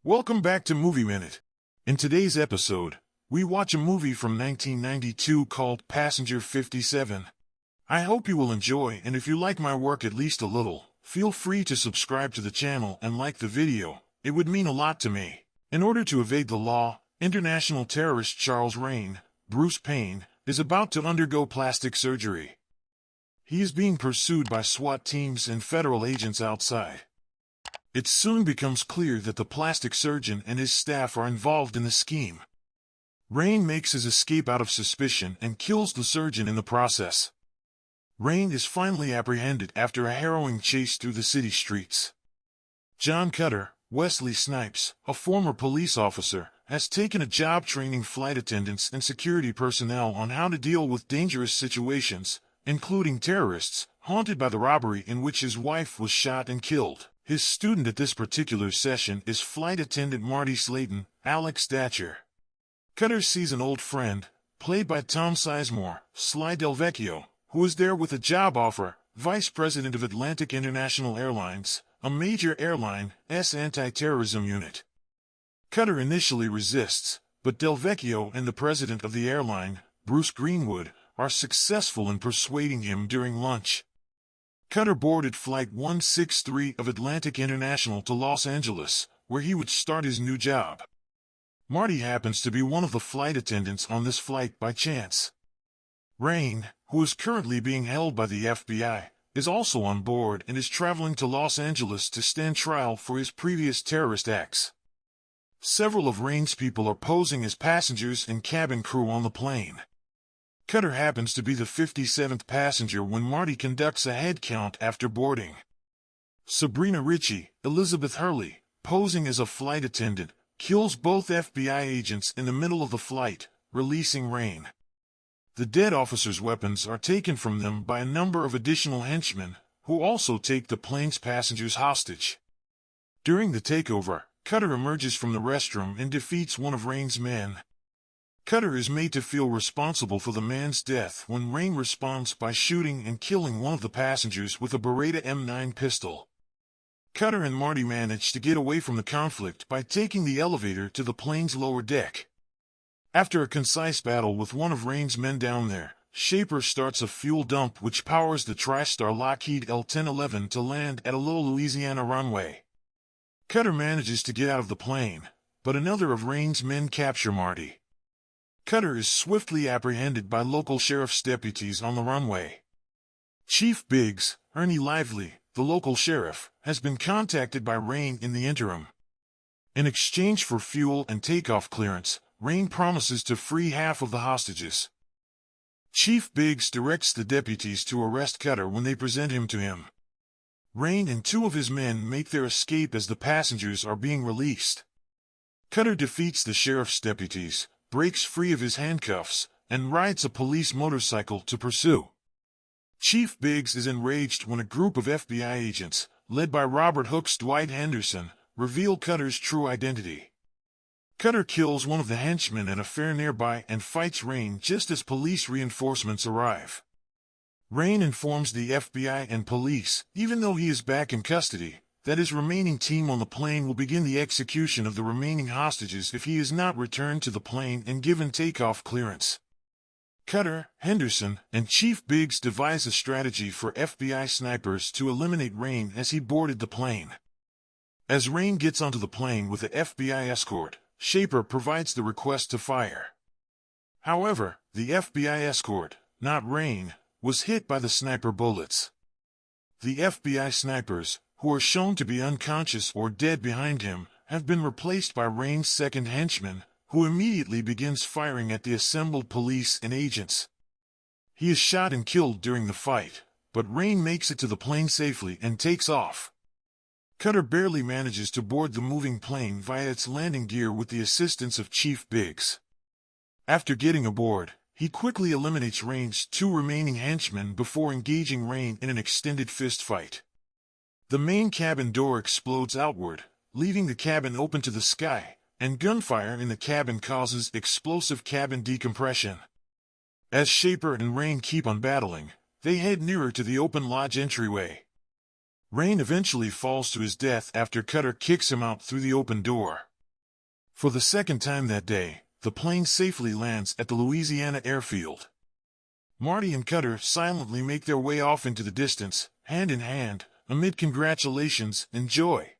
Welcome back to Movie Minute. In today's episode, we watch a movie from 1992 called Passenger 57. I hope you will enjoy, and if you like my work at least a little, feel free to subscribe to the channel and like the video. It would mean a lot to me. In order to evade the law, international terrorist Charles Rain, Bruce Payne, is about to undergo plastic surgery. He is being pursued by SWAT teams and federal agents outside. It soon becomes clear that the plastic surgeon and his staff are involved in the scheme. Rain makes his escape out of suspicion and kills the surgeon in the process. Rain is finally apprehended after a harrowing chase through the city streets. John Cutter, Wesley Snipes, a former police officer, has taken a job training flight attendants and security personnel on how to deal with dangerous situations, including terrorists, haunted by the robbery in which his wife was shot and killed. His student at this particular session is flight attendant Marty Slayton, Alex Datcher. Cutter sees an old friend, played by Tom Sizemore, Sly Delvecchio, who is there with a job offer, vice president of Atlantic International Airlines, a major airline's anti-terrorism unit. Cutter initially resists, but Delvecchio and the president of the airline, Bruce Greenwood, are successful in persuading him during lunch. Cutter boarded Flight 163 of Atlantic International to Los Angeles, where he would start his new job. Marty happens to be one of the flight attendants on this flight by chance. Rain, who is currently being held by the FBI, is also on board and is traveling to Los Angeles to stand trial for his previous terrorist acts. Several of Rain's people are posing as passengers and cabin crew on the plane. Cutter happens to be the 57th passenger when Marty conducts a head count after boarding. Sabrina Ricci, Elizabeth Hurley, posing as a flight attendant, kills both FBI agents in the middle of the flight, releasing Rain. The dead officers' weapons are taken from them by a number of additional henchmen, who also take the plane's passengers hostage. During the takeover, Cutter emerges from the restroom and defeats one of Rain's men. Cutter is made to feel responsible for the man's death when Rain responds by shooting and killing one of the passengers with a Beretta M9 pistol. Cutter and Marty manage to get away from the conflict by taking the elevator to the plane's lower deck. After a concise battle with one of Rain's men down there, Shaper starts a fuel dump which powers the TriStar Lockheed L-1011 to land at a low Louisiana runway. Cutter manages to get out of the plane, but another of Rain's men capture Marty. Cutter is swiftly apprehended by local sheriff's deputies on the runway. Chief Biggs, Ernie Lively, the local sheriff, has been contacted by Rain in the interim. In exchange for fuel and takeoff clearance, Rain promises to free half of the hostages. Chief Biggs directs the deputies to arrest Cutter when they present him to him. Rain and two of his men make their escape as the passengers are being released. Cutter defeats the sheriff's deputies, breaks free of his handcuffs, and rides a police motorcycle to pursue. Chief Biggs is enraged when a group of FBI agents, led by Robert Hooke's Dwight Henderson, reveal Cutter's true identity. Cutter kills one of the henchmen at a fair nearby and fights Rain just as police reinforcements arrive. Rain informs the FBI and police, even though he is back in custody, that his remaining team on the plane will begin the execution of the remaining hostages if he is not returned to the plane and given takeoff clearance. Cutter, Henderson, and Chief Biggs devise a strategy for FBI snipers to eliminate Rain as he boarded the plane. As Rain gets onto the plane with the FBI escort, Shaper provides the request to fire. However, the FBI escort, not Rain, was hit by the sniper bullets. The FBI snipers, who are shown to be unconscious or dead behind him, have been replaced by Rain's second henchman, who immediately begins firing at the assembled police and agents. He is shot and killed during the fight, but Rain makes it to the plane safely and takes off. Cutter barely manages to board the moving plane via its landing gear with the assistance of Chief Biggs. After getting aboard, he quickly eliminates Rain's two remaining henchmen before engaging Rain in an extended fist fight. The main cabin door explodes outward, leaving the cabin open to the sky, and gunfire in the cabin causes explosive cabin decompression. As Shaper and Rain keep on battling, they head nearer to the open lodge entryway. Rain eventually falls to his death after Cutter kicks him out through the open door. For the second time that day, the plane safely lands at the Louisiana airfield. Marty and Cutter silently make their way off into the distance, hand in hand, amid congratulations and joy.